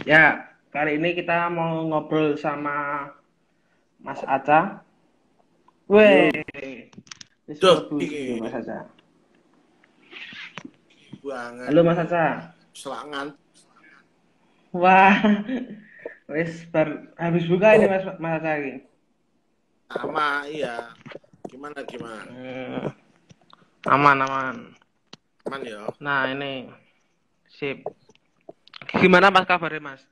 Ya, kali ini kita mau ngobrol sama Mas Aca. Weh, Yuk, wis duh, mlebu iki Mas iki Aca. banget Halo Mas ini Aca. selangan. Wah, wis habis buka ini Mas Aca ini. Sama, iya. Gimana gimana? Hmm, aman aman. Aman ya. Nah, ini sip. Gimana Mas kabarnya Mas?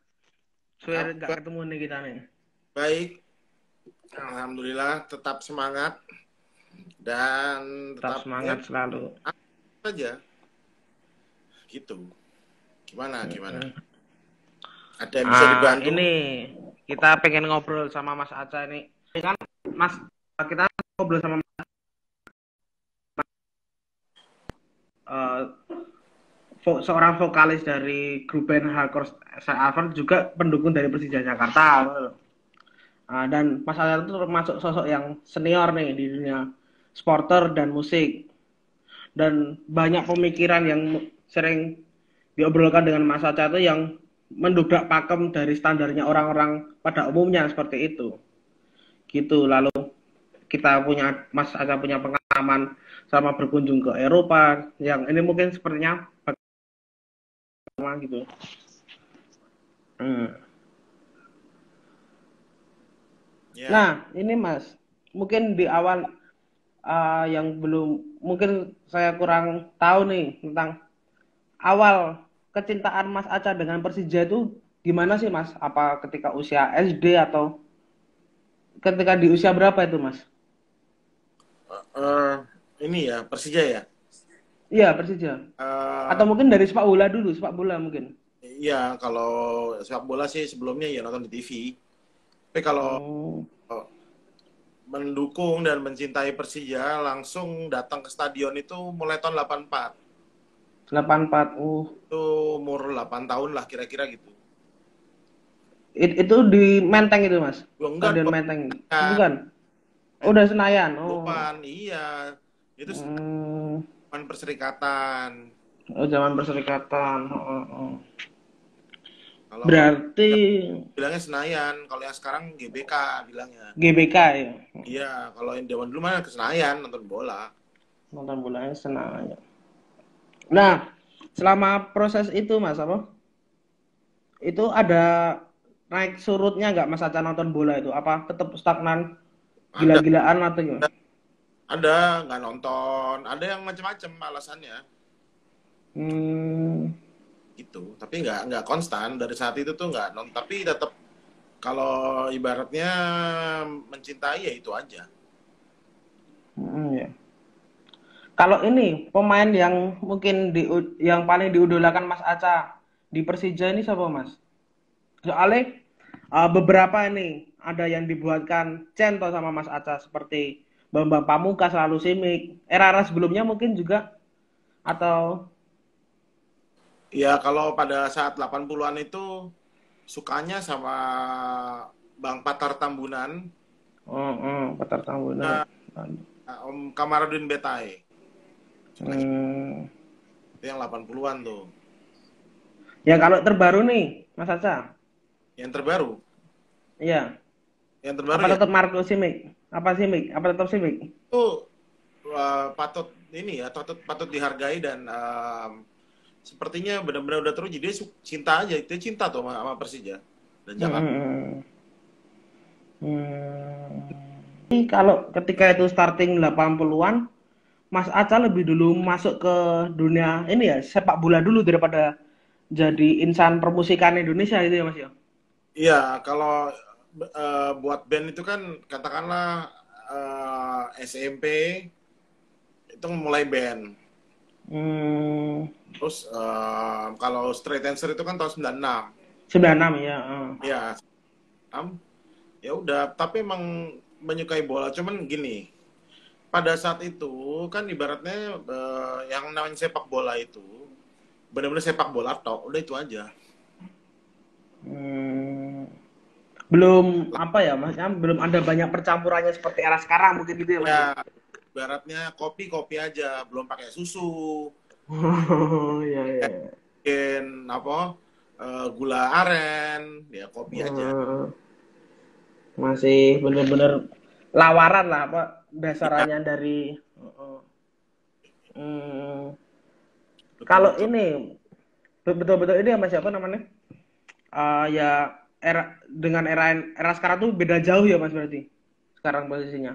Suwe nggak Kabar ketemu nih kita nih. baik. Alhamdulillah tetap semangat dan Tetap tetap ya semangat selalu. saja gitu. Gimana? Hmm. Ada yang bisa dibantu? Ini kita pengen ngobrol sama Mas Aca ini. Ini kan Mas kita ngobrol sama eh, seorang vokalis dari grup band hardcore Alvan juga pendukung dari Persija Jakarta. Dan Mas Alar itu termasuk sosok yang senior nih di dunia supporter dan musik. Dan banyak pemikiran yang sering diobrolkan dengan Mas Aca itu yang mendobrak pakem dari standarnya orang-orang pada umumnya seperti itu. Gitu. Lalu Mas Aca punya pengalaman selama berkunjung ke Eropa yang ini mungkin sepertinya sama gitu. Hmm. Ya. Nah, ini Mas, mungkin di awal yang belum, mungkin saya kurang tahu nih tentang awal kecintaan Mas Aca dengan Persija itu gimana sih Mas? Apa ketika usia SD atau ketika di usia berapa itu Mas? Eh, ini ya Persija ya. Iya Persija. Atau Eh, mungkin dari sepak bola dulu, sepak bola mungkin. iya kalau sepak bola sih sebelumnya ya nonton di TV. Tapi kalau Oh, mendukung dan mencintai Persija langsung datang ke stadion itu mulai tahun 84. 84. Itu umur 8 tahun lah kira-kira gitu. Itu di Menteng itu Mas. Gua enggak Stadion dong, Menteng. kan. Bukan. Oh, udah Senayan. Oh. Lupan, iya. Itu Hmm. zaman perserikatan. Oh, zaman perserikatan. Oh, oh. Kalau Berarti bilangnya Senayan, kalau yang sekarang GBK bilangnya. GBK ya. Iya, kalau yang zaman dulu mana ke Senayan nonton bola. Nonton bolanya Senayan. Nah, selama proses itu Mas apa? Itu ada naik surutnya nggak Mas Aca nonton bola itu? Apa tetap stagnan Ada, gila-gilaan atau gimana? ada nggak nonton, ada yang macam-macam alasannya Hmm, gitu. Tapi nggak konstan dari saat itu tuh nggak nonton. Tapi tetap kalau ibaratnya mencintai ya itu aja. ya. Kalau ini pemain yang mungkin yang paling diidolakan Mas Aca di Persija ini siapa Mas? Soalnya beberapa ini ada yang dibuatkan cento sama Mas Aca seperti Bambang Pamungkas selalu Simic. Era-era sebelumnya mungkin juga atau Ya kalau pada saat 80-an itu sukanya sama Bang Patar Tambunan, Petar Tambunan. Om Kamarudin Betai. Sukanya Hmm. itu yang 80-an tuh. Ya kalau terbaru nih, Mas Aca. Yang terbaru, Iya. yang terbaru Apa ya tetap Marco Simic? Apa Simic? Apa tetap Simic? itu patut ini ya, patut dihargai dan sepertinya benar-benar udah teruji dia cinta aja, dia cinta tuh sama Persija dan Jakarta. Hmm. Jadi kalau ketika itu starting 80-an, Mas Aca lebih dulu masuk ke dunia ini ya, sepak bola dulu daripada jadi insan permusikan Indonesia itu ya Mas ya. Iya, kalau buat band itu kan katakanlah SMP itu mulai band. Hmm, Terus kalau Straight Answer itu kan tahun 96. 96 ya. Ya, ya udah, tapi emang menyukai bola. Cuman gini, pada saat itu kan ibaratnya yang namanya sepak bola itu benar-benar sepak bola tok, udah itu aja. Hmm, belum apa ya Masnya belum ada banyak percampurannya seperti era sekarang mungkin gitu ya Mas ya. Ya, ibaratnya kopi-kopi aja, belum pakai susu, Oh, iya, iya. bikin apa? gula aren, ya kopi aja. Hmm, masih bener-bener lawaran lah apa Ya, dasarannya dari hmm, betul kalau betul. ini betul-betul ini sama siapa namanya? Ya era dengan era sekarang tuh beda jauh ya Mas berarti. Sekarang posisinya.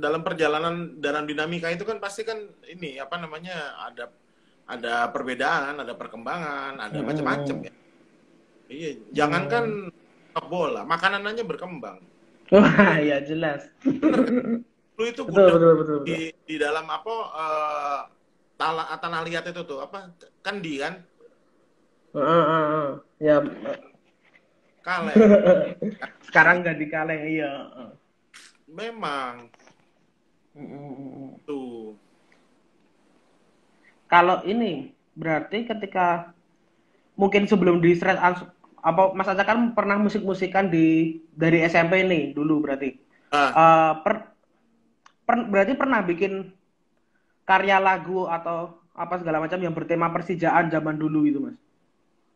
Dalam perjalanan dalam dinamika itu kan pasti kan ini apa namanya ada perbedaan, ada perkembangan, ada macam-macam Mm-mm. ya. Iya, jangankan Hmm. sepak bola, makanan aja berkembang. Dulu Wah, ya jelas. bener kan? Dulu itu Betul, gudeg betul, betul, betul. di dalam apa tanah liat itu tuh apa kandi kan Heeh, heeh, heeh. Ya, kaleng. sekarang nggak di kaleng, iya. Memang Mm-mm. tuh. Kalau ini berarti ketika mungkin sebelum di Straight apa Mas Aca kan pernah musik-musikan dari SMP nih dulu berarti. Ah, Eh, berarti pernah bikin karya lagu atau apa segala macam yang bertema persijaan zaman dulu gitu Mas?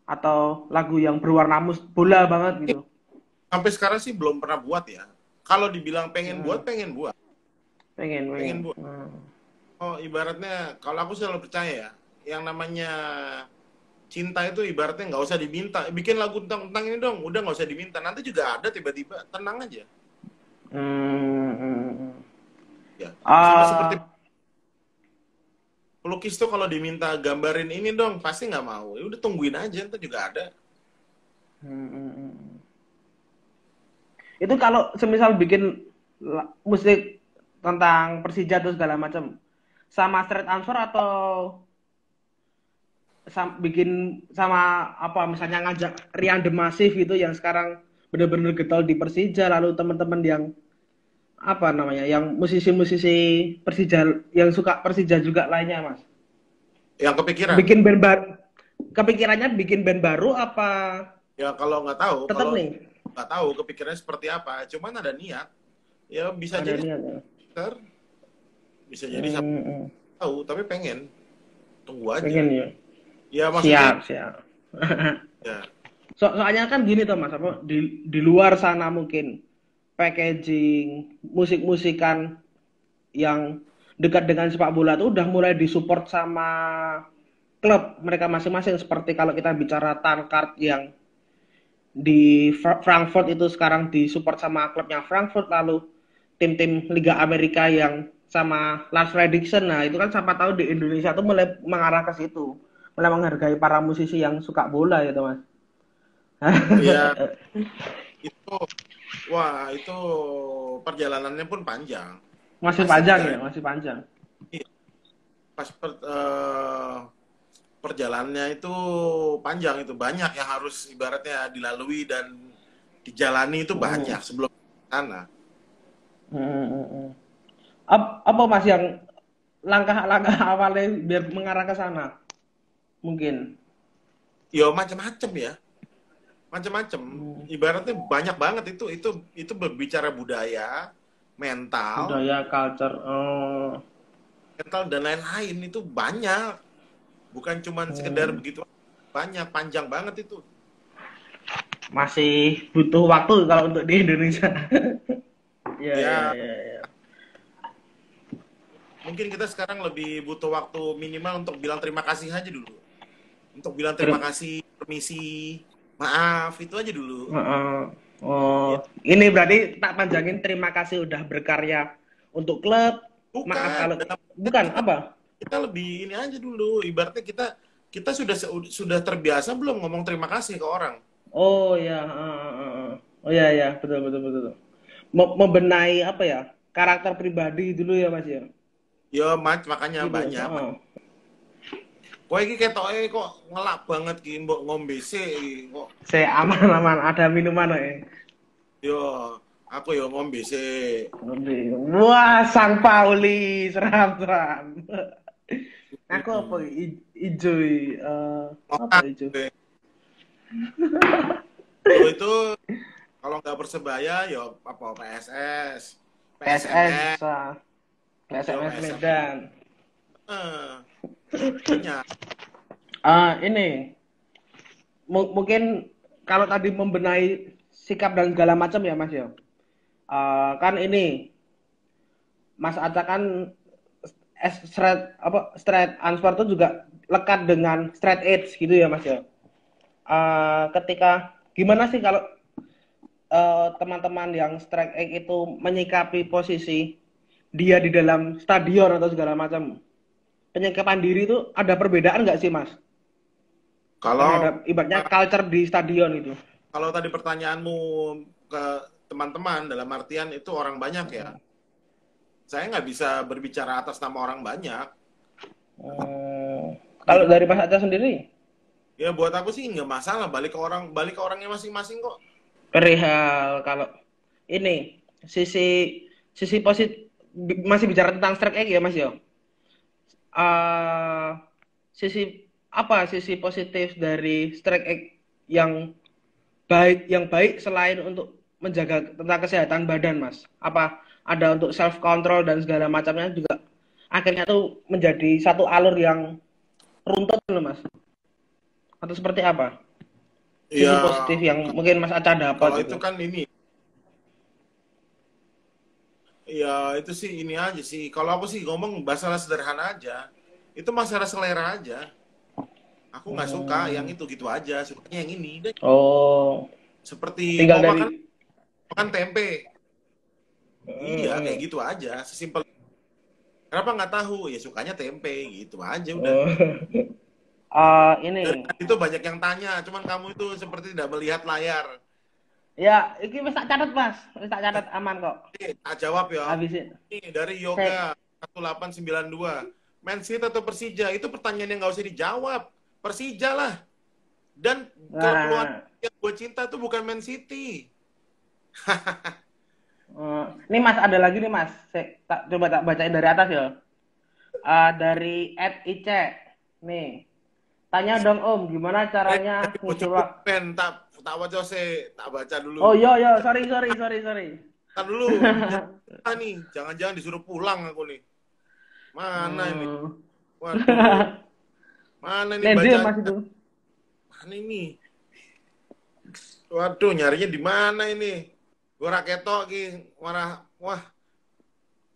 Atau lagu yang berwarna bola banget gitu? sampai sekarang sih belum pernah buat ya. Kalau dibilang Hmm, pengen buat, pengen, pengen pengen. buat. Oh, ibaratnya kalau aku selalu percaya ya, yang namanya cinta itu ibaratnya nggak usah diminta. Bikin lagu tentang ini dong, udah nggak usah diminta. Nanti juga ada tiba-tiba, tenang aja. Hmm, hmm, hmm. Ya, sama seperti Ah, pelukis tuh kalau diminta gambarin ini dong, pasti nggak mau. Ya udah tungguin aja, ntar juga ada. hmm, hmm, hmm. Itu kalau semisal bikin musik tentang Persija atau segala macam, sama straight answer atau bikin sama apa misalnya ngajak Rian Demasif gitu yang sekarang bener-bener getol di Persija lalu teman-teman yang apa namanya yang musisi-musisi Persija yang suka Persija juga lainnya Mas Yang kepikiran. bikin band baru kepikirannya bikin band baru apa Ya tetap kalau nih nggak tahu kepikirannya seperti apa. Cuman ada niat. Ya bisa ada jadi niat ya? ntar, bisa jadi siapa Hmm, tahu, tapi pengen. Tunggu pengen aja. ya Ya maksudnya siap siap ya soalnya kan gini Thomas apa di luar sana mungkin packaging musik-musikan yang dekat dengan sepak bola itu udah mulai disupport sama klub mereka masing-masing seperti kalau kita bicara Tankard yang di Frankfurt itu sekarang disupport sama klubnya Frankfurt lalu tim-tim Liga Amerika yang sama Lars Fredriksen nah itu kan siapa tahu di Indonesia tuh mulai mengarah ke situ mulai menghargai para musisi yang suka bola gitu mas. ya itu wah itu perjalanannya pun panjang. Masih Pasti panjang juga ya masih panjang. pas perjalanannya itu panjang, itu banyak yang harus ibaratnya dilalui dan dijalani, itu Hmm. banyak sebelum sana. Hmm. Apa mas yang langkah-langkah awalnya biar mengarah ke sana mungkin. Ya macam-macam ya, macam-macam. Hmm. Ibaratnya banyak banget itu berbicara budaya, mental, Budaya culture oh. mental dan lain-lain, itu banyak. Bukan cuma sekedar Hmm. begitu, banyak, panjang banget itu. Masih butuh waktu kalau untuk di Indonesia. Ya ya Ya, ya ya. mungkin kita sekarang lebih butuh waktu minimal untuk bilang terima kasih aja dulu. Untuk bilang terima Terima. kasih, permisi, maaf, itu aja dulu. Oh, Ya, ini berarti tak panjangin terima kasih udah berkarya untuk klub. Maaf bukan, kalau dalam bukan kita, apa? kita lebih ini aja dulu. Ibaratnya kita kita sudah terbiasa belum ngomong terima kasih ke orang. Oh ya, oh ya ya, betul betul betul. Membenahi apa ya? Karakter pribadi dulu ya Mas ya. Ya, makanya Gitu. banyak. Kowe iki ketoke kok ngelak banget ki, mbok ngombe sih kok. Saya aman-aman ada minuman ya. Yo, aku yo ngombe sih. Wah, Sang Pauli, seram-seram. Aku apa? Hmm. Ijo, apa Ngokak. ijo? Dulu itu kalau nggak Persebaya yo apa PSS, PSMS, PSS, yo PSMS PSMS. Medan. Eh, banyak. Ini mungkin kalau tadi membenahi sikap dan segala macam ya Mas ya. Kan ini Mas Aca kan straight answer itu juga lekat dengan straight edge gitu ya Mas ya. Ketika gimana sih kalau teman-teman yang strike edge itu menyikapi posisi dia di dalam stadion atau segala macam, penyikapan diri itu ada perbedaan nggak sih Mas Kalau terhadap ibaratnya culture di stadion itu? kalau tadi pertanyaanmu ke teman-teman dalam artian itu orang banyak ya, saya nggak bisa berbicara atas nama orang banyak. Kalau Jadi dari Mas Aca sendiri, ya buat aku sih nggak masalah, balik ke orangnya masing-masing kok. perihal kalau ini sisi sisi positif, masih bicara tentang strike edge ya Mas ya. uh, sisi positif dari strike egg yang baik selain untuk menjaga tentang kesehatan badan Mas, apa ada untuk self control dan segala macamnya juga akhirnya tuh menjadi satu alur yang runtut loh Mas, atau seperti apa sisi Ya positif yang mungkin Mas Aca kalau dapat itu itu? kan ini, ya itu sih ini aja sih. Kalau aku sih ngomong masalah sederhana aja, itu masalah selera aja. Aku nggak suka yang itu gitu aja, sukanya yang ini. Oh, Seperti tinggal mau dari makan makan tempe, iya kayak gitu aja, sesimpel. Kenapa nggak tahu? Ya sukanya tempe gitu aja udah. Dari ini tadi itu banyak yang tanya, cuman kamu itu seperti tidak melihat layar. ya iki wis tak catat Mas, wis tak catat aman kok. Tak jawab ya. Habisin. Ini dari Sip. Yoga 1892. Man City atau Persija? Itu pertanyaan yang nggak usah dijawab. Persija lah. Dan klub luar Nah, yang gue cinta tuh bukan Man City. ini Mas ada lagi nih Mas. Coba tak bacain dari atas ya. Dari @ice. Nih, tanya dong Om, gimana caranya ngisi Bocor waktu? pen tak baca tak baca Oh dulu. yo yo, sorry. Tar dulu, ini jangan nih, jangan-jangan disuruh pulang aku nih. Mana ini? Hmm. Waduh, mana ini Nede bacaan? Mas itu. Mana ini? Waduh, nyarinya di mana ini? Gue raketo lagi, wah,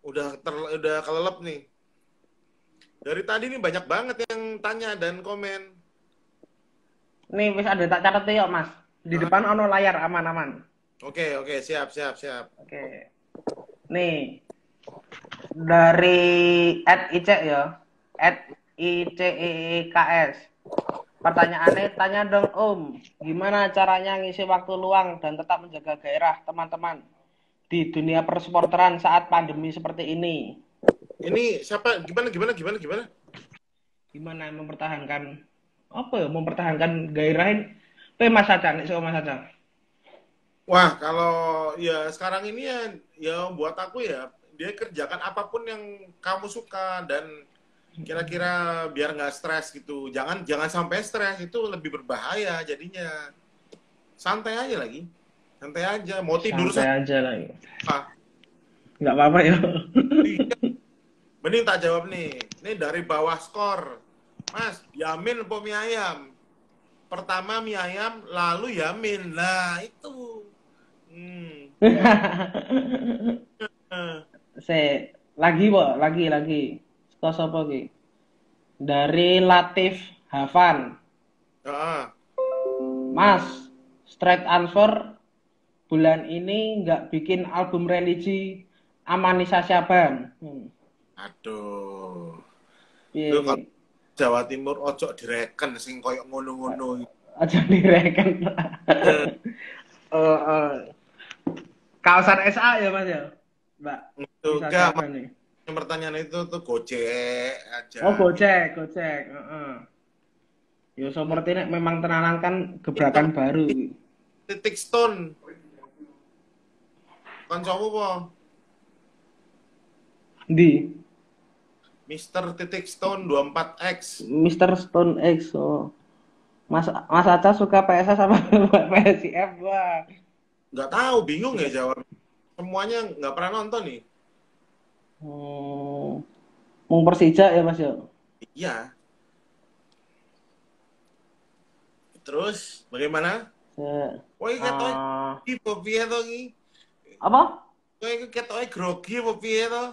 udah kelelep nih. Dari tadi nih banyak banget yang tanya dan komen. Nih wis ada tak catat ya Mas. Di Hah? depan ono layar aman-aman. Oke, siap. Oke. Nih, dari @ice ya. @iceeks. Pertanyaannya, tanya dong Om, gimana caranya ngisi waktu luang dan tetap menjaga gairah teman-teman di dunia persupporteran saat pandemi seperti ini? Ini siapa? Gimana? Gimana mempertahankan apa ya? Mempertahankan gairahin Mas Aca, nih Mas Aca. Wah, kalau ya sekarang ini ya buat aku ya, dia kerjakan apapun yang kamu suka dan kira-kira biar nggak stres gitu. Jangan sampai stres, itu lebih berbahaya jadinya. Santai aja lagi. Santai aja. Mau tidur Santai saja. aja lagi. Nggak apa-apa ya. Iya. Mending tak jawab nih. Ini dari bawah skor. Mas, Yamin apa mie ayam? Pertama mie ayam, lalu Yamin. Nah, itu. Hmm. Lagi, Bo, lagi. Sapa ki? Dari Latif Hafan. Ah, Mas, straight answer bulan ini nggak bikin album religi Amanisa Syaban. aduh. Piye Lu ki? kalau Jawa Timur ojo direken sing koyok ngono-ngono. Aja direken. Kawasan SA ya Mas ya? Mbak, Itu bisa enggak, siapa nih? pertanyaan itu tuh Gojek aja. Oh, Gojek. Ya seperti ini memang tenanan kan Itu gebrakan baru. titik stone. Kancamu apa? Di Mister titik stone 24X. Mister Stone X. Oh. Mas Aca suka PSS sama PSIF, wah. Nggak tahu, bingung ya jawab. Semuanya nggak pernah nonton nih. Hmm, mau Persija ya Mas ya? Iya, Terus bagaimana? Se- Kowe ketoke eh, iki piye to iki? apa? Kowe ketoke grogi apa piye to?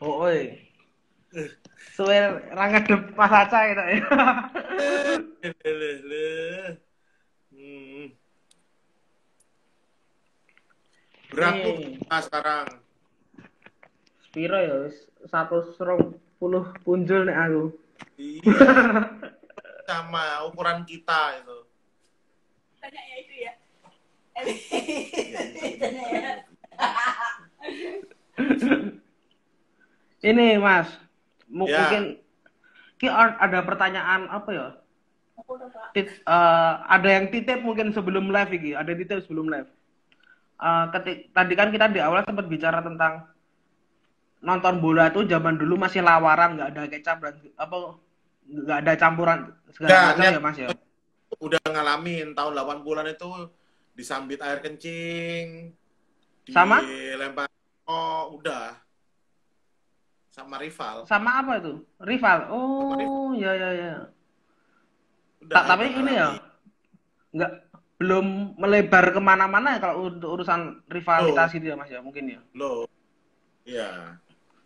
Oh, oi. Suwe ra ngedep Mas Aca itu ya. Leh. Hmm. Beratmu Nih, berapa sekarang? spiro ya wis 120 punjul nek aku. Iya, sama ukuran kita itu. Tanya ya itu ya. Iya, Tanya ya. Ini Mas, ya, mungkin ada pertanyaan apa ya? Aku udah Pak. Ada yang titip mungkin sebelum live iki, ada titip sebelum live. Tadi kan kita di awal sempat bicara tentang nonton bola tuh zaman dulu masih lawaran, nggak ada kecap dan apa, nggak ada campuran segala ya, macam niat ya Mas ya. udah ngalamin tahun 80-an itu disambit air kencing, Sama dilempar, oh udah sama rival, sama apa itu? Rival. sama rival Oh, ya ya ya. udah Tapi udah ini ya ngalamin. nggak belum melebar kemana-mana ya kalau untuk urusan Loh, rivalitas gitu ya Mas ya mungkin ya. loh, ya,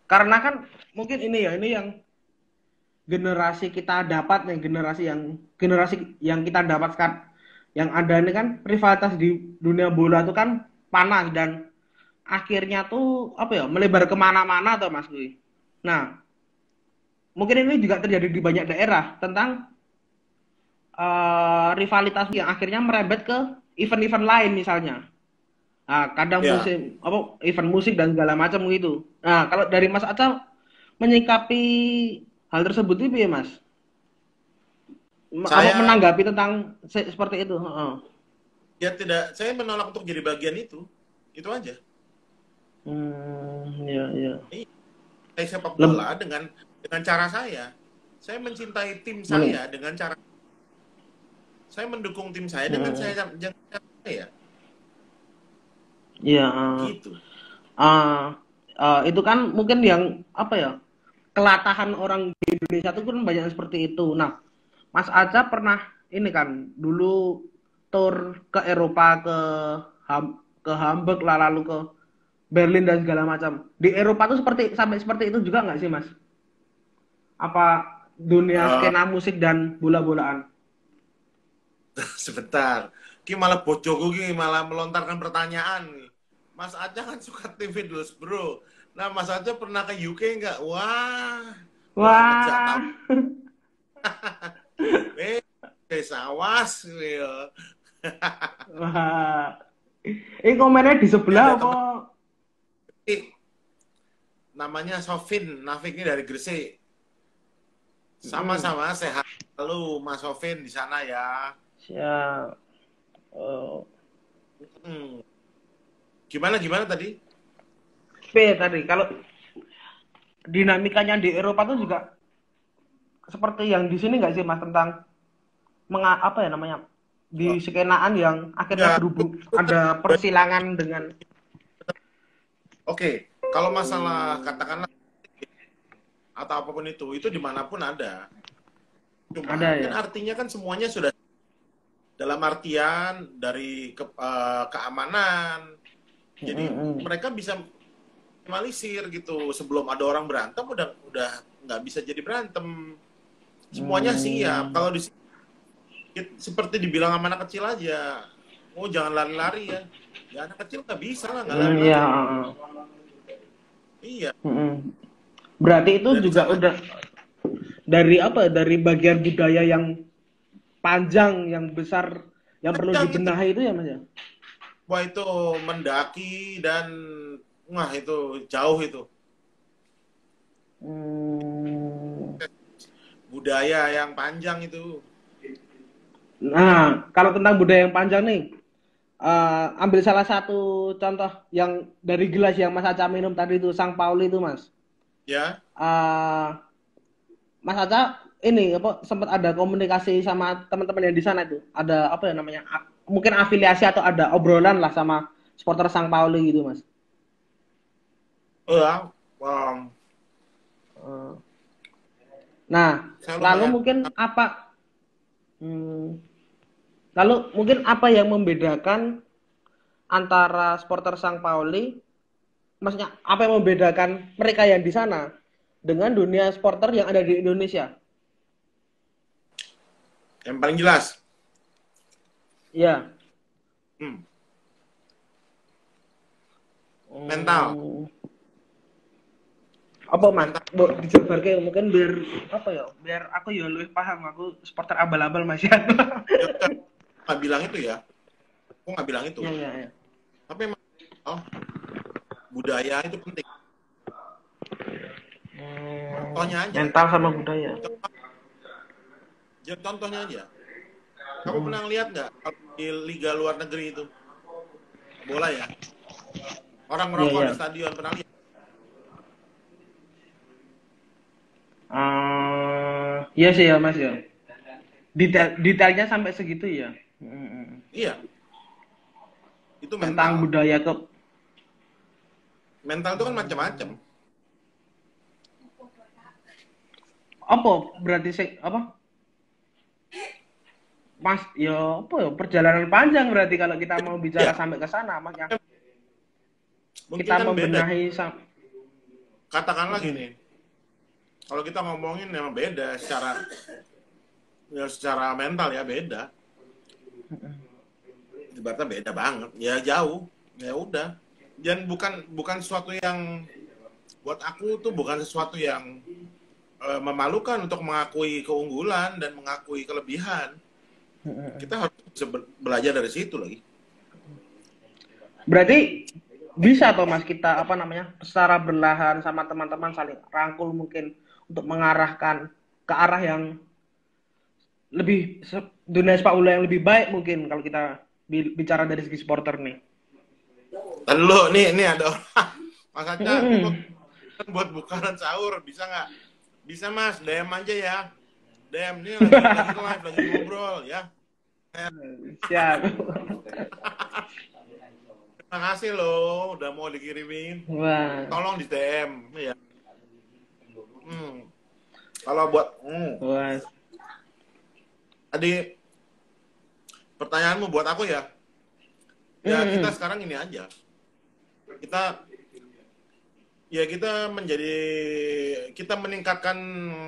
Karena kan mungkin ini yang generasi kita dapat yang generasi yang kita dapatkan yang ada ini kan rivalitas di dunia bola itu kan panas dan akhirnya tuh apa ya melebar kemana-mana tuh Mas Kui. Nah mungkin ini juga terjadi di banyak daerah tentang rivalitas yang akhirnya merembet ke event-event lain misalnya. Nah, kadang ya. musim apa event musik dan segala macam gitu. Nah, kalau dari Mas Acal menyikapi hal tersebut itu ya Mas? Apa Saya menanggapi tentang seperti itu? Heeh. ya tidak, saya menolak untuk jadi bagian itu aja. Ya, ya. Saya sepak Lem, bola dengan cara saya. Saya mencintai tim men, saya dengan cara saya mendukung tim saya dengan mm, cara saya. ya, Gitu. itu kan mungkin yang apa ya kelatahan orang di Indonesia itu kan banyak seperti itu. Nah, Mas Aca pernah ini kan dulu tur ke Eropa ke Hamburg lah lalu ke Berlin dan segala macam. Di Eropa tuh sampai seperti itu juga nggak sih Mas? Apa dunia Eh, skena musik dan bola-bolaan? sebentar. Ki malah bojoku ki malah melontarkan pertanyaan nih. Mas Aja kan suka TV Dulles Bro. Nah, Mas Aja pernah ke UK nggak? Wah, ngejak tahu. Wah, Awas ya. wah. Ini komennya di Ini sebelah ada apa? teman namanya Sofin, Nafiknya dari Gresik. Mm, Sama-sama sehat. Lalu Mas Sofin di sana ya. siap. Oh. Hmm. Gimana tadi? Tadi kalau dinamikanya di Eropa tuh juga seperti yang di sini nggak sih Mas tentang apa ya namanya Oh, di skenaan yang akhirnya ya, berhubung ada persilangan dengan oke. Kalau masalah katakanlah atau apapun itu dimanapun ada. ada Cuman kan ya. artinya kan semuanya sudah dalam artian dari keamanan. Jadi mereka bisa minimalisir gitu. Sebelum ada orang berantem udah nggak bisa jadi berantem. Semuanya siap. Hmm, Kalau di seperti dibilang sama anak kecil aja, oh jangan lari-lari ya. Ya anak kecil nggak bisa lah nggak iya. lari-lari. Iya, Berarti itu dari juga sana udah dari apa? Dari bagian budaya yang panjang, yang besar, yang perlu panjang itu. dibenahi itu ya Mas ya. Wah itu mendaki dan wah itu jauh itu. Hmm. Budaya yang panjang itu. Nah, kalau tentang budaya yang panjang nih, ambil salah satu contoh yang dari gelas yang Mas Aca minum tadi itu Sang Pauli itu Mas. Ya, Eh, Mas Aca ini apa sempat ada komunikasi sama teman-teman yang di sana itu? Ada apa ya namanya? Mungkin afiliasi atau ada obrolan lah sama supporter Sang Pauli gitu Mas. ya, Eh, Nah, saya lalu lumayan. mungkin apa? Hmm, Lalu mungkin apa yang membedakan antara supporter Sang Pauli, maksudnya apa yang membedakan mereka yang di sana dengan dunia supporter yang ada di Indonesia? Yang paling jelas, Ya. mental. Apa mas? Mental. Bu, dijabarke mungkin biar apa ya? Biar aku ya lebih paham. Aku supporter abal-abal mas ya. Ya, udah. Nggak bilang itu ya. Aku nggak bilang itu. Ya. Tapi emang budaya itu penting. Contohnya aja. Mental sama budaya. Contohnya aja. Kamu pernah lihat nggak di liga luar negeri itu bola ya? Orang merokok Iya. di stadion, pernah lihat? Iya sih ya mas ya. Detailnya sampai segitu ya. Iya. Itu Tentang mental. budaya ke Mental itu kan macam-macam. apa berarti apa? Mas, ya apa ya perjalanan panjang berarti kalau kita mau bicara Ya, sampai ke sana mas ya. mungkin Kita kan beda. membenahi Katakanlah gini. Kalau kita ngomongin memang beda secara mental ya beda. Ibaratnya beda banget. Ya jauh. Ya udah. Dan bukan sesuatu yang buat aku tuh bukan sesuatu yang memalukan untuk mengakui keunggulan dan mengakui kelebihan. Kita harus bisa belajar dari situ lagi. Berarti bisa toh mas kita apa namanya secara berlahan sama teman-teman saling rangkul mungkin untuk mengarahkan ke arah yang lebih dunia sepak bola yang lebih baik mungkin kalau kita bicara dari segi supporter nih. Lo nih ada orang Mas Aca buat bukaan sahur bisa nggak? Bisa mas, DM aja ya. DM nih lagi live, lagi ngobrol ya. Siap. Terima kasih loh udah mau dikirimin. Wah. Tolong di DM ya. Kalau buat Wah. Adi, pertanyaanmu buat aku ya. Ya kita sekarang ini aja. Kita meningkatkan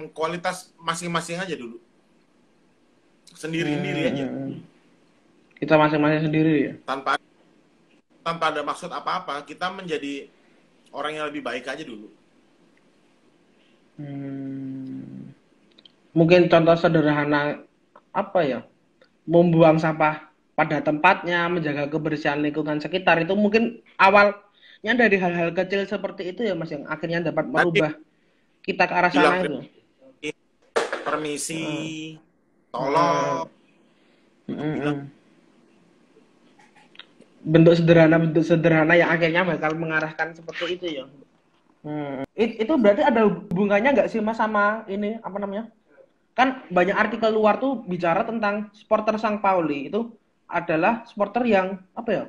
kualitas masing-masing aja dulu. Sendiri-sendiri aja. Kita masing-masing sendiri ya. Tanpa ada maksud apa-apa, kita menjadi orang yang lebih baik aja dulu. Mungkin contoh sederhana apa ya? Membuang sampah pada tempatnya, menjaga kebersihan lingkungan sekitar itu mungkin awalnya dari hal-hal kecil seperti itu ya Mas yang akhirnya dapat merubah kita ke arah sana itu. Permisi, tolong. Bentuk sederhana yang akhirnya bakal mengarahkan seperti itu ya. Itu berarti ada hubungannya nggak sih Mas sama ini apa namanya? Kan banyak artikel luar tuh bicara tentang supporter Sang Pauli itu adalah supporter yang apa ya?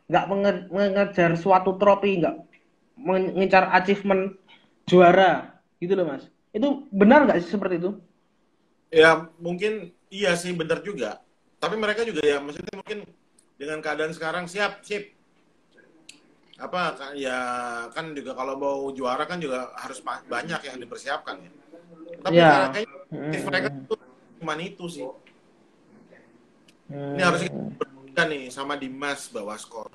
Nggak mengejar suatu trofi, nggak mengincar achievement juara gitu loh Mas. Itu benar nggak sih seperti itu? Ya mungkin iya sih benar juga. Tapi mereka juga ya maksudnya mungkin dengan keadaan sekarang sip. Apa ya kan juga kalau mau juara kan juga harus banyak yang dipersiapkan ya. Tapi kayaknya mereka tuh cuma itu sih. Ini harus kita nih sama Dimas Bawaskor.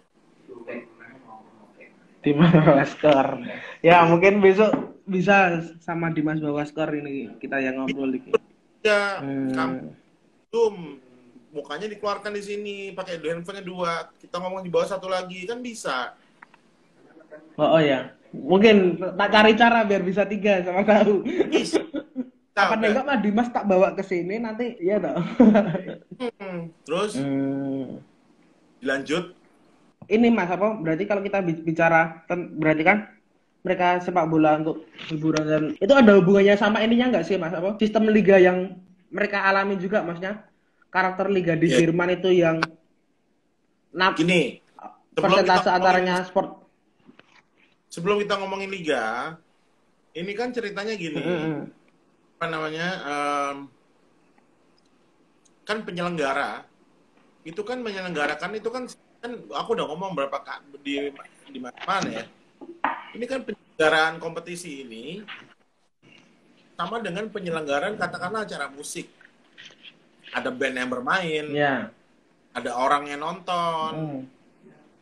Dimas Bawaskor. Ya mungkin besok bisa sama Dimas Bawaskor ini kita yang ngobrol dikit. Ya, Zoom mukanya dikeluarkan di sini pakai handphonenya 2. Kita ngomong di bawah 1 lagi kan bisa. Oh ya. Mungkin tak cari cara biar bisa 3 sama tahu. Apa enggak mah Dimas tak bawa ke sini nanti iya toh. Terus dilanjut. Ini Mas apa berarti kalau kita bicara berarti kan mereka sepak bola untuk hiburan dan itu ada hubungannya sama ininya enggak sih Mas apa sistem liga yang mereka alami juga maksudnya karakter liga di Jerman itu yang gini persentase antaranya sport. Sebelum kita ngomongin liga ini kan ceritanya gini apa namanya kan penyelenggara itu kan menyelenggarakan itu kan aku udah ngomong di mana ya. Ini kan penyelenggaraan kompetisi ini sama dengan penyelenggaraan katakanlah acara musik. Ada band yang bermain, Ya. ada orang yang nonton,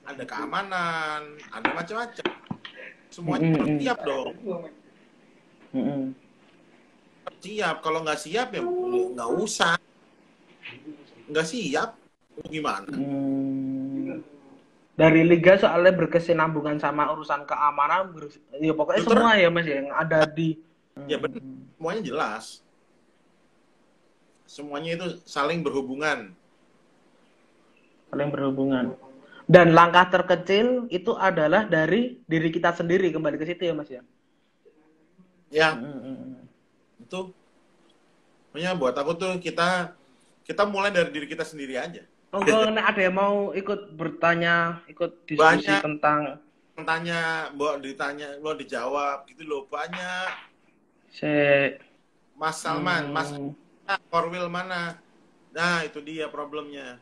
ada keamanan, ada macam-macam. Semuanya harus siap dong. Siap. Kalau nggak siap ya nggak usah. Nggak siap, gimana? Dari liga soalnya berkesinambungan sama urusan keamanan, ya pokoknya Betul. semua ya Mas yang ada di. Ya benar, semuanya jelas. Semuanya itu saling berhubungan. Saling berhubungan. Dan langkah terkecil itu adalah dari diri kita sendiri, kembali ke situ ya Mas ya. Ya, itu. Pokoknya buat aku tuh kita mulai dari diri kita sendiri aja. Oh, ada yang mau ikut bertanya, ikut diskusi Banyak. tentang Tanya, mau dijawab gitu loh, banyak. Mas Salman, Mas Korwil mana? Nah, itu dia problemnya.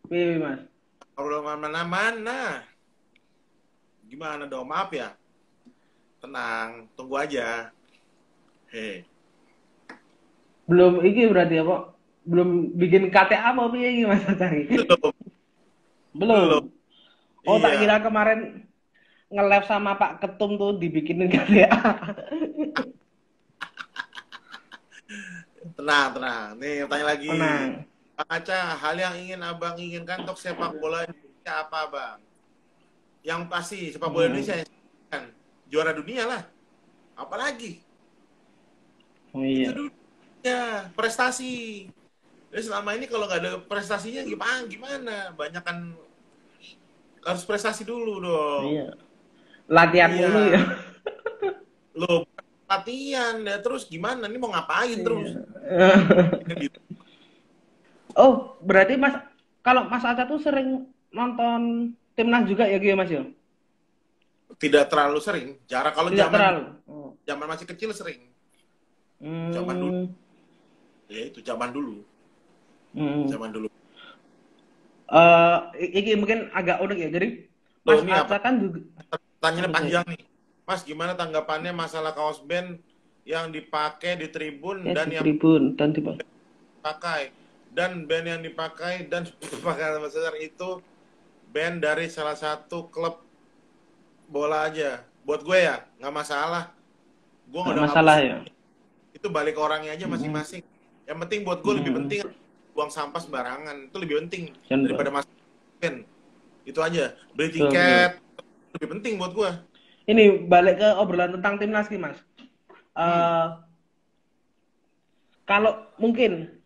Pilih Mas. Korwil mana? Gimana dong? Maaf ya. Tenang, tunggu aja. Hei. Belum iki berarti ya, Pak? Belum bikin KTA apa piye iki Mas cari? Belum. Oh, tak kira kemarin nge-live sama Pak Ketum tuh dibikinin KTA. Tenang. Nih, tanya lagi. Tenang. Pak Aca, hal yang ingin Abang inginkan untuk sepak bola Indonesia apa, Bang? Yang pasti sepak bola Indonesia kan juara dunia lah. Apalagi? Oh iya. Itu dulu. Ya, prestasi. Jadi selama ini kalau nggak ada prestasinya gimana? Banyak kan harus prestasi dulu dong. Iya. Latihan dulu ya. Loh, latihan ya terus gimana? Ini mau ngapain terus? Oh, berarti Mas, kalau Mas Aca tuh sering nonton timnas juga ya gitu Mas ya? Tidak terlalu sering. Jarak kalau Tidak terlalu. Zaman masih kecil sering. Zaman dulu. Ya itu zaman dulu. Zaman dulu. Ini mungkin agak unik ya. Jadi Loh, Mas Aca kan juga tanyanya panjang nih. Mas, gimana tanggapannya masalah kaos band yang dipakai di tribun dan di yang tribun dan dipakai dan band yang dipakai dan pakaian besar itu band dari salah satu klub bola aja. Buat gue ya nggak masalah. Gue nggak masalah ya. Itu balik ke orangnya aja masing-masing. Yang penting buat gue lebih penting buang sampah sembarangan itu lebih penting daripada masuk band. Itu aja. Beli tiket lebih penting buat gue. Ini balik ke obrolan tentang timnas nih Mas. Kalau mungkin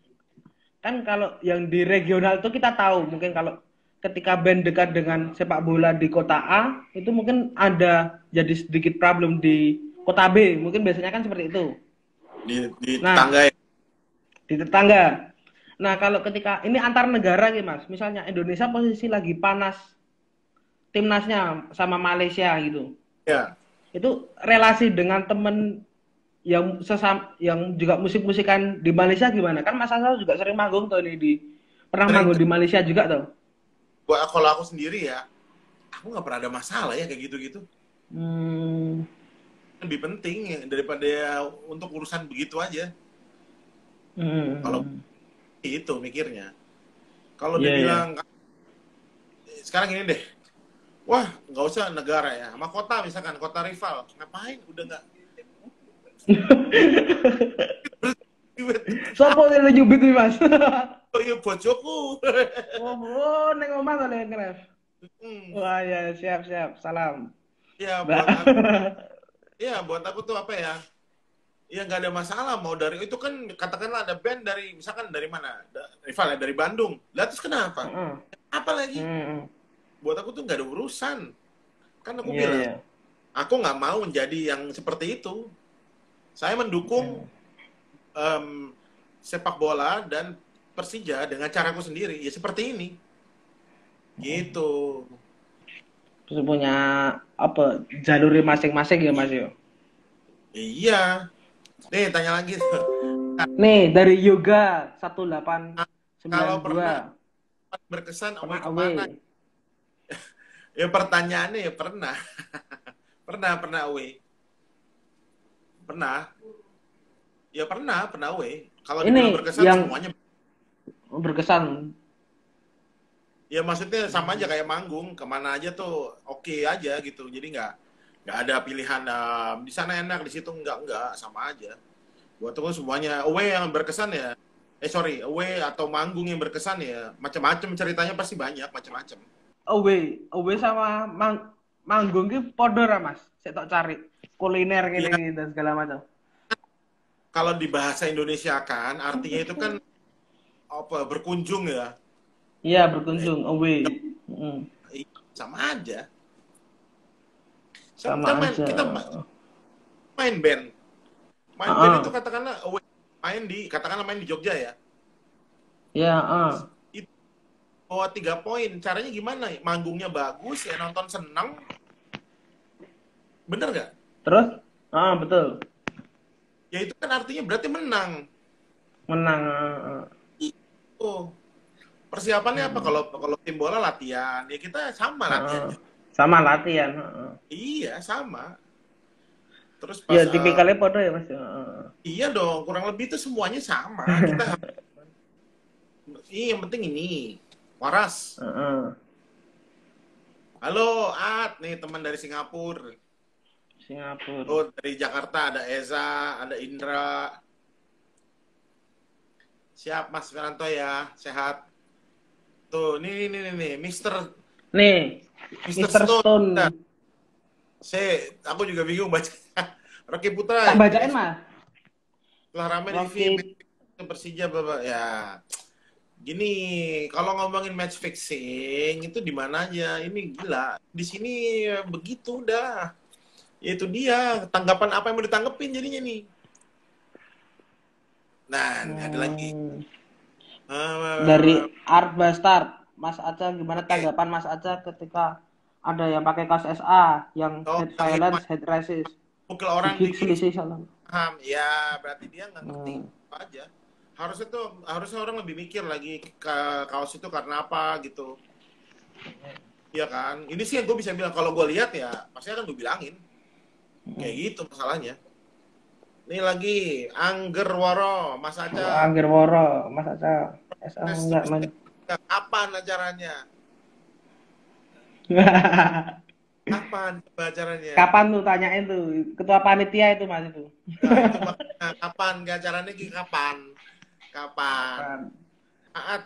kan kalau yang di regional itu kita tahu mungkin kalau ketika band dekat dengan sepak bola di kota A itu mungkin ada jadi sedikit problem di kota B, mungkin biasanya kan seperti itu di tetangga ya. Di tetangga. Nah kalau ketika ini antar negara nih Mas, misalnya Indonesia posisi lagi panas timnasnya sama Malaysia gitu Ya. Itu relasi dengan temen yang juga musik-musikan di Malaysia gimana? Kan Mas Asal juga sering manggung tuh nih pernah manggung di Malaysia juga tuh. Kalau aku sendiri ya, aku nggak pernah ada masalah ya kayak gitu-gitu. Lebih penting ya, daripada untuk urusan begitu aja. Kalau itu mikirnya. Kalau dibilang sekarang ini deh, wah nggak usah negara ya, sama kota misalkan kota rival, ngapain? Udah nggak. Sopo yang nyubit nih Mas? Oh iya bojoku. Oh, neng omah to nek ngref. Wah ya siap. Salam. Ya buat aku tuh apa ya? Ya nggak ada masalah mau dari itu kan katakanlah ada band dari misalkan dari mana? Rival ya dari Bandung. Lah terus kenapa? Apa lagi? Buat aku tuh nggak ada urusan. Kan aku bilang, aku nggak mau menjadi yang seperti itu. Saya mendukung sepak bola dan Persija dengan caraku sendiri. Ya seperti ini. Gitu. Terus punya apa jalur masing-masing ya Mas yo? Iya. Nih tanya lagi. Nih dari Yoga 1892. Kalau pernah berkesan away Pernah kemana? away. Ya pertanyaannya ya pernah. Pernah away. Pernah. Ya pernah away. Kalau dibilang Ini berkesan yang semuanya. berkesan. Ya maksudnya sama aja kayak manggung, kemana aja tuh oke aja gitu. Jadi nggak ada pilihan di sana enak, di situ enggak, sama aja. Buat tuh semuanya away yang berkesan ya. Away atau manggung yang berkesan ya macam-macam ceritanya pasti banyak macam-macam. Away sama manggung ki podo ra Mas. Sik tok cari kuliner Iya, gini dan segala macam. kalau di bahasa Indonesia kan artinya itu kan apa berkunjung ya. Iya, berkunjung away. Mm, Sama aja. sama aja. Kita main band. Main band itu katakanlah away, katakanlah main di Jogja ya. Ya, Itu bawa 3 poin. Caranya gimana? Manggungnya bagus, ya nonton senang. Bener nggak? Terus? Betul. Ya itu kan artinya berarti menang. Menang. Itu. Persiapannya apa? Kalau tim bola latihan, ya kita sama latihannya. Sama latihan. Iya, sama. Terus Ya, tipikalnya podo ya Mas. iya dong, kurang lebih itu semuanya sama. Kita yang penting ini. Waras. Halo, At, nih teman dari Singapura. Oh, dari Jakarta ada Eza, ada Indra. Siap Mas Firanto ya, sehat. Tuh, nih, Mister Stone. Nah, aku juga bingung baca. Rocky Putra. Tak bacain Mas. Setelah rame di TV Persija Bapak ya. Gini, kalau ngomongin match fixing itu di mana aja? Ini gila. Di sini begitu dah. Ya itu dia, tanggapan apa yang mau ditanggepin jadinya nih. Nah, ada lagi. Dari Art Bastard, Mas Aca, gimana tanggapan Mas Aca ketika ada yang pakai kaos SA yang hate violence, hate racist, mukul orang selisih salah. Ya berarti dia nggak ngerti apa aja. Harusnya orang lebih mikir lagi ke kaos itu karena apa gitu. Iya kan? Ini sih yang gue bisa bilang, kalau gue lihat ya pasti akan gue bilangin. Kayak gitu masalahnya. Ini lagi Angger Woro, Mas Aca. Angger Woro, Mas Aca. SA enggak, Man. Kapan acaranya? Kapan acaranya? Kapan tuh tanyain tuh ketua panitia itu Mas itu. Kapan acaranya? Kapan? Aat,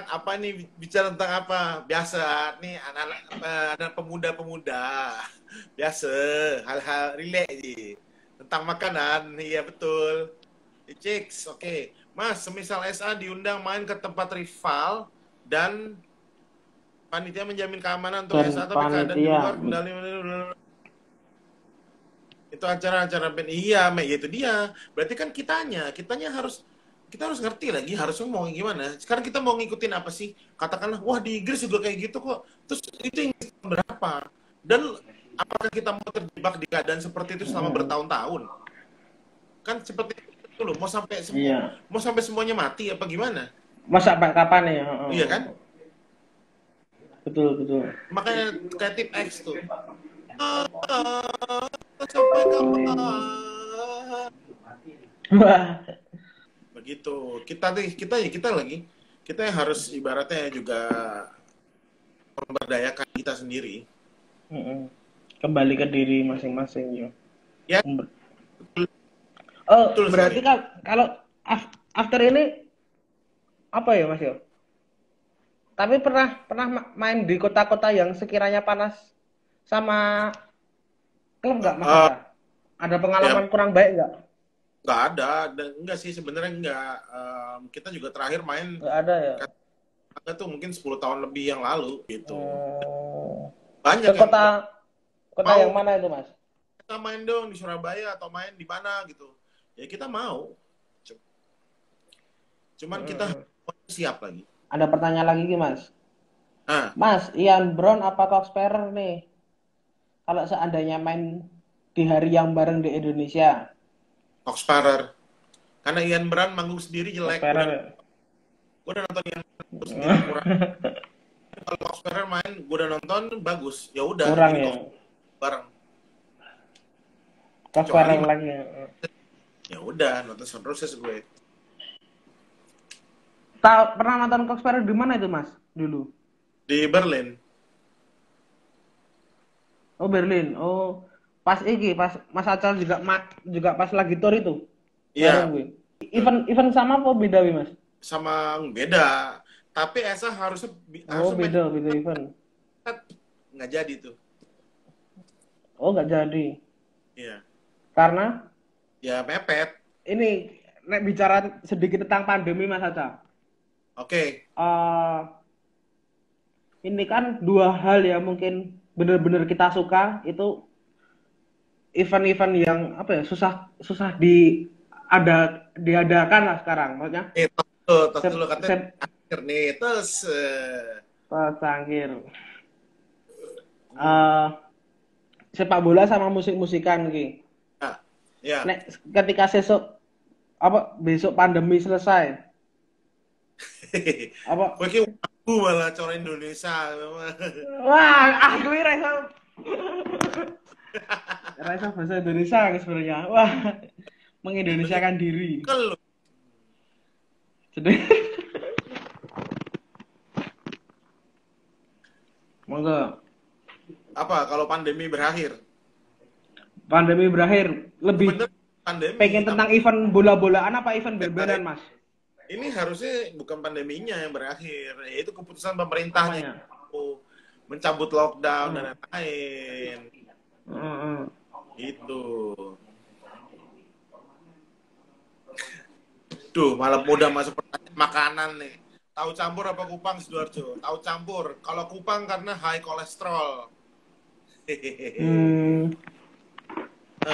apa nih bicara tentang apa? Biasa nih anak-anak pemuda-pemuda. Biasa, hal-hal relate aja. Tentang makanan, iya betul. Chicks, oke. Mas, semisal SA diundang main ke tempat rival dan panitia menjamin keamanan untuk SA tapi keadaan di luar kendali itu acara-acara band. Iya, itu dia. Berarti kan kitanya harus ngerti lagi harusnya mau gimana. Sekarang kita mau ngikutin apa sih? Katakanlah, wah di Inggris juga kayak gitu kok. Terus itu Inggris berapa? Dan apakah kita mau terjebak di keadaan seperti itu selama bertahun-tahun? Kan seperti itu loh. Mau sampai semuanya mati apa gimana? Mau sampai kapan ya? Iya kan? Betul. Makanya kayak tip X tuh. Sampai kapan? Begitu. Kita yang harus ibaratnya juga memberdayakan kita sendiri. Kembali ke diri masing-masing ya. Betul berarti sekali. Kalau after ini apa ya Mas yo? Tapi pernah main di kota-kota yang sekiranya panas sama klub nggak Mas? Ada pengalaman kurang baik nggak? Nggak ada, enggak sih sebenarnya enggak. Kita juga terakhir main. Nggak ada ya? Ada tuh mungkin 10 tahun lebih yang lalu gitu. Banyak. Ke kota yang mana itu Mas? Kita main dong di Surabaya atau main di mana gitu. Ya kita mau. Cuman kita siap lagi. Ada pertanyaan lagi Mas. Mas, Ian Brown apa Coxsparer nih? Kalau seandainya main di hari yang bareng di Indonesia. Coxsparer. Karena Ian Brown manggung sendiri jelek. Gue udah nonton yang sendiri kurang. Kalau Cox Ferrer main, gue udah nonton bagus. Ya udah, Kurang jadi ya. Cox bareng. Cox Kecuali Ferrer lagi. ya udah nonton terus gue. Pernah nonton Cox Ferrer di mana itu Mas dulu? Di Berlin. Oh Berlin. Oh pas pas Acal juga pas lagi tour itu bareng Iya, gue. Event sama apa beda wi Mas? sama beda. Tapi Esa harusnya Oh harusnya main beda event. nggak jadi tuh. Oh nggak jadi. Iya. Karena Ya mepet. ini nek bicara sedikit tentang pandemi Mas Aca. Oke. Eh ini kan dua hal yang mungkin benar-benar kita suka itu event-event yang apa ya susah diadakan lah sekarang maksudnya Tas dulu katanya akhir nih. Terus terakhir eh sepak bola sama musik-musikan ki. ya. Nek ketika besok pandemi selesai apa Gue kira aku malah cara Indonesia. wah aku rasa bahasa Indonesia sebenarnya wah mengindonesiakan diri Kalau jadi monggo apa kalau pandemi berakhir? lebih Bener pandemi. pengen tentang event bola-bolaan apa event band-bandan Mas? Ini harusnya bukan pandeminya yang berakhir, yaitu keputusan pemerintahnya mencabut lockdown dan lain-lain. Itu. Duh, malam muda masuk pertanyaan makanan nih. Tahu campur apa kupang, Sidoarjo? Tahu campur. Kalau kupang karena high kolesterol.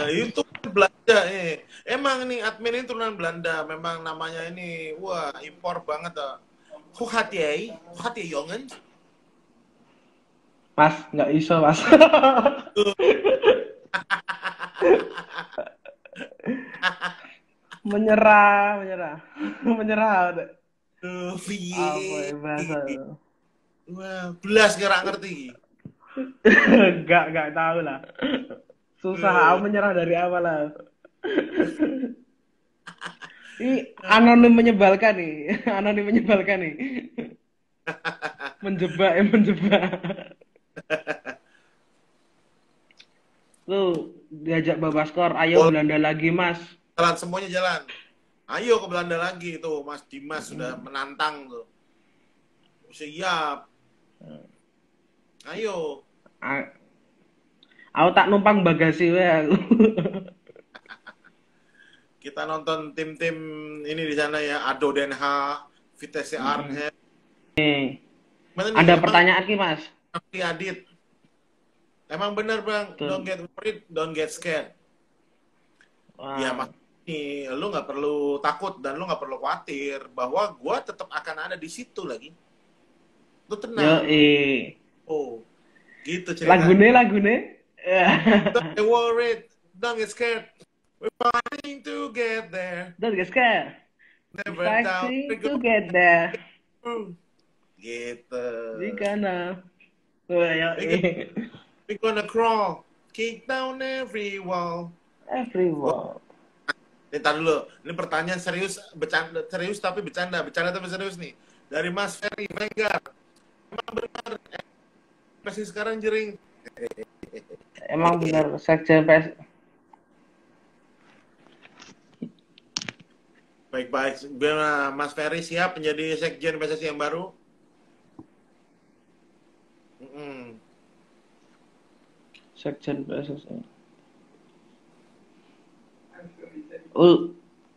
Itu Belanda Emang nih admin ini turunan Belanda. Memang namanya ini wah impor banget. Hoe gaat jij jongen? Mas, nggak iso Mas. menyerah. Apa ya bahasa? Wah, belas nggak ngerti. Nggak tahu lah. Susah, aku menyerah dari awal lah. Ini anonim menyebalkan nih. menjebak. Tuh, diajak Babaskor, ayo Belanda lagi Mas. Jalan, semuanya jalan. Ayo ke Belanda lagi tuh, Mas Dimas sudah menantang tuh. Siap. Ayo. Aku tak numpang bagasi ya. Kita nonton tim-tim ini di sana ya, ADO Den Haag, Vitesse Arnhem. Ada pertanyaan ki Mas? Adit. Emang benar Bang, don't get worried, don't get scared. Wow. Ya Mas, ini lu nggak perlu takut dan lu nggak perlu khawatir bahwa gua tetap akan ada di situ lagi. Lu tenang. Oh, gitu ceritanya. Lagune. Don't get worried, don't get scared. We're fighting to get there. Don't get scared. Never down. To get there. Gitu. We gonna crawl, kick down every wall. Ntar dulu, ini pertanyaan serius, serius tapi bercanda tapi serius nih. Dari Mas Ferry Vengar. Emang benar, masih sekarang jering. Emang benar, sekjen PS. Baik, Mas Ferry siap menjadi sekjen PSSI yang baru? Sekjen PSSI.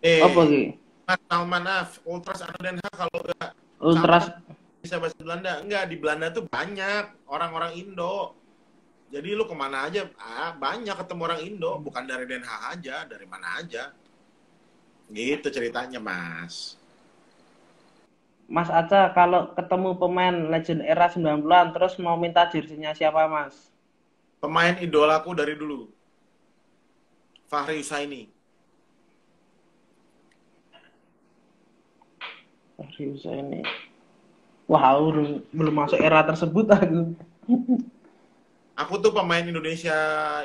Apa lagi? Mas Salman Af, Ultras Den Haag kalau enggak Ultras bisa bahasa Belanda. Enggak, di Belanda tuh banyak orang-orang Indo. Jadi lu kemana aja, banyak ketemu orang Indo. Bukan dari Den Haag aja, dari mana aja. Gitu ceritanya, Mas. Mas Aca, kalau ketemu pemain legend era 90-an, terus mau minta jersinya siapa, Mas? Pemain idolaku dari dulu. Fahri Husaini. Fahri Husaini. Wah, aku belum masuk era tersebut aku. Aku tuh pemain Indonesia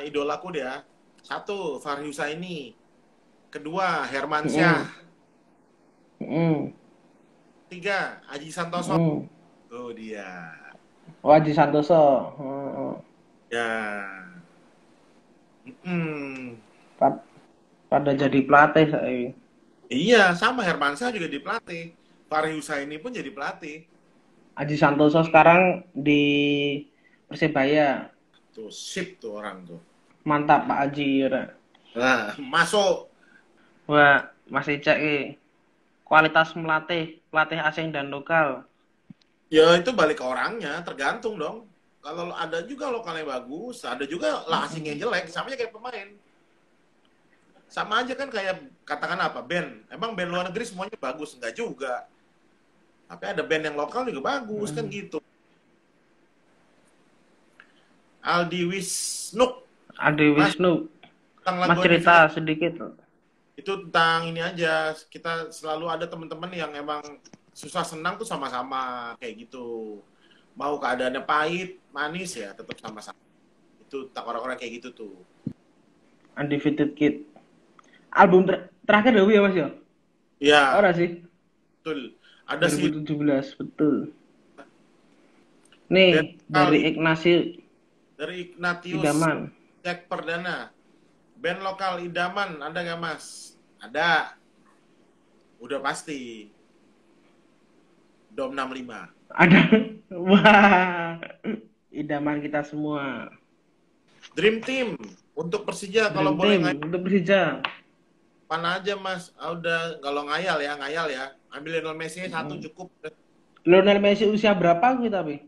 idolaku dia. Satu, Fahri Husaini. Kedua, Hermansyah. Mm-mm. Mm-mm. Tiga, Aji Santoso. Mm. Tuh dia. Haji Santoso. Mm. Ya. Mm. Pada jadi pelatih saya. Iya, sama Hermansyah juga di pelatih. Fahri Husaini pun jadi pelatih. Haji Santoso sekarang di Persebaya. Tuh, sip tuh orang tuh. Mantap Pak Haji. Ya. Nah, masuk. Wah, masih cek kualitas pelatih asing dan lokal. Ya itu balik ke orangnya, tergantung dong. Kalau ada juga lokalnya bagus, ada juga lah asing yang jelek, sama aja kayak pemain. Sama aja kan kayak katakan apa, band. Emang band luar negeri semuanya bagus? Enggak juga. Tapi ada band yang lokal juga bagus, kan gitu. Aldi Wisnuk. Adi Mas, Wisnu. tentang Mas lagu cerita sedikit. itu tentang ini aja. Kita selalu ada teman-teman yang emang susah senang tuh sama-sama kayak gitu. Mau keadaannya pahit, manis ya tetap sama-sama. Itu tak orang-orang kayak gitu tuh. Undefeated Kid. Album terakhir Dewi ya Mas ya? Iya, Ora sih? betul. Ada sih 2017, betul. band Nih, lokal dari Ignasi dari Ignatius Idaman. Cek Perdana. Band lokal idaman ada nggak Mas? Ada. Udah pasti. Dom 65. Ada. Wah. Idaman kita semua. Dream Team untuk Persija kalau Dream boleh Team untuk Persija. mana aja Mas? Ah, udah kalau ngayal ya. Ambil Lionel Messi satu cukup. Lionel Messi usia berapa kita, Bi?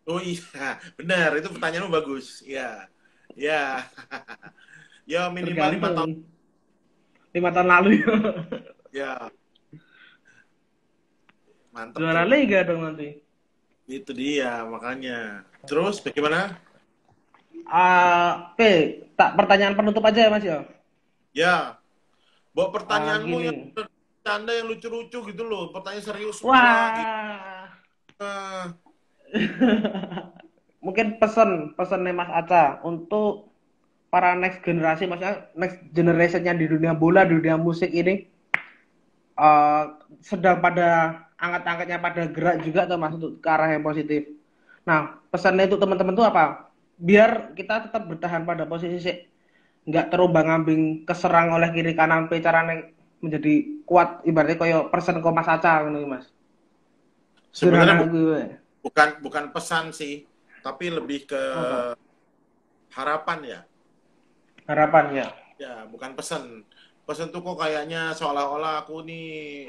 Oh iya, benar. Itu pertanyaanmu bagus. Iya. Ya. Ya minimal 5 tahun. Tergantung. 5 tahun lalu ya. Ya, mantep Juara tuh. Liga dong nanti. Itu dia makanya. Terus bagaimana? Oke, tak pertanyaan penutup aja ya Mas ya. Ya, bawa pertanyaanmu yang Gini. canda yang lucu-lucu gitu loh. Pertanyaan serius semua. Gitu. Wah. Nah, Mungkin pesan nih Mas Aca untuk para next generasi, maksudnya next generation-nya di dunia bola, di dunia musik ini eh, sedang pada angkat-angkatnya pada gerak juga tuh Mas untuk ke arah yang positif. Nah, pesannya itu teman-teman tuh apa? Biar kita tetap bertahan pada posisi sih, nggak terombang-ambing keserang oleh kiri kanan pecaran yang menjadi kuat ibaratnya koyo persen kok Mas Aca ngono Mas. sebenarnya Sederhana gue. bukan pesan sih, tapi lebih ke Apa? harapan ya. Harapan ya. Ya, bukan pesan. Pesan tuh kok kayaknya seolah-olah aku nih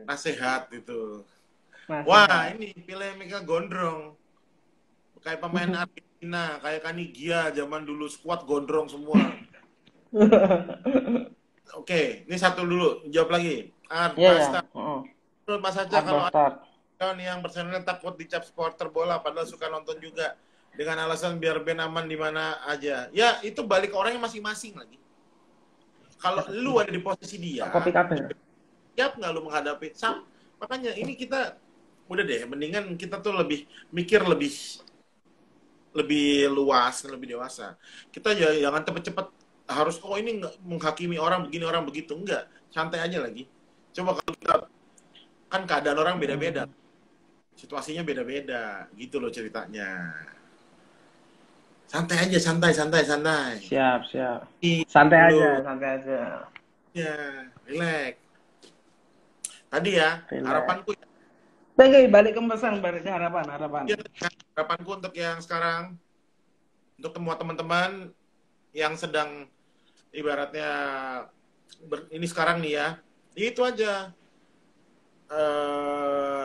nasihat gitu. Wah, Nasihat. ini pilih Mika Gondrong. Kayak pemain Argentina, kayak Kanigia zaman dulu skuad gondrong semua. Oke, ini satu dulu, jawab lagi. Iya ya. Basta. Menurut Mas Aja kalau Bastard. ada yang personelnya takut dicap supporter bola padahal suka nonton juga dengan alasan biar band aman di mana aja. Ya, itu balik ke orangnya masing-masing lagi. Kalau lu ada di posisi dia, Kopi kabel. siap nggak lu menghadapi? Makanya ini kita udah deh, mendingan kita tuh lebih mikir lebih luas dan lebih dewasa. Kita jangan cepet-cepet harus ini nggak menghakimi orang begini orang begitu, enggak, santai aja lagi. Coba kalau kita kan keadaan orang beda-beda, situasinya beda-beda, gitu loh ceritanya. Santai aja, santai. Siap. Santai Dulu. aja. Ya, relax. Tadi ya, Relax. harapanku Balik ke pesan, balik ke harapan. ya, harapanku untuk yang sekarang, untuk semua teman-teman yang sedang ibaratnya ini sekarang nih ya, itu aja.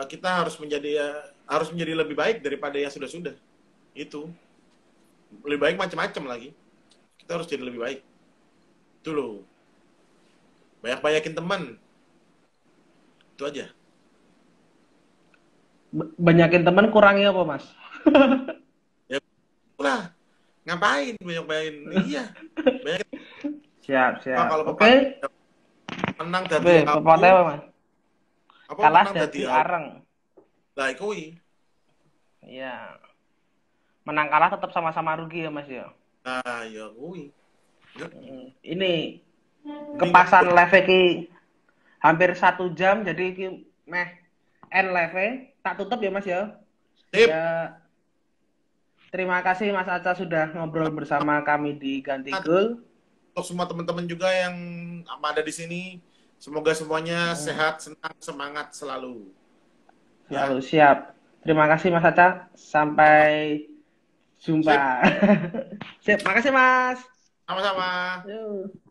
Kita harus menjadi lebih baik daripada yang sudah. Itu lebih baik macam-macam lagi. Kita harus jadi lebih baik. Itu loh. Banyak-banyakin teman. Itu aja. Banyakin teman kurangi apa, Mas? Ya lah. Ngapain banyak-banyakin? Iya. Banyak. Siap. Kalau Oke. menang dan Pepatah apa, Mas? Apa Kalah menang dadi dadi areng. lah kuwi. Iya. Menang kalah tetap sama-sama rugi ya Mas ya. Nah, ya kuwi. Ya, Ini mending kepasan kamu live ki hampir 1 jam jadi ki meh end live tak tutup ya Mas ya. sip. Ya terima kasih Mas Aca sudah ngobrol bersama kami di Ganti Goal. Untuk semua teman-teman juga yang ada di sini, semoga semuanya sehat, senang, semangat selalu. Selalu siap. Terima kasih Mas Aca. Sampai jumpa. Sip, makasih Mas. Sama-sama. Yuk.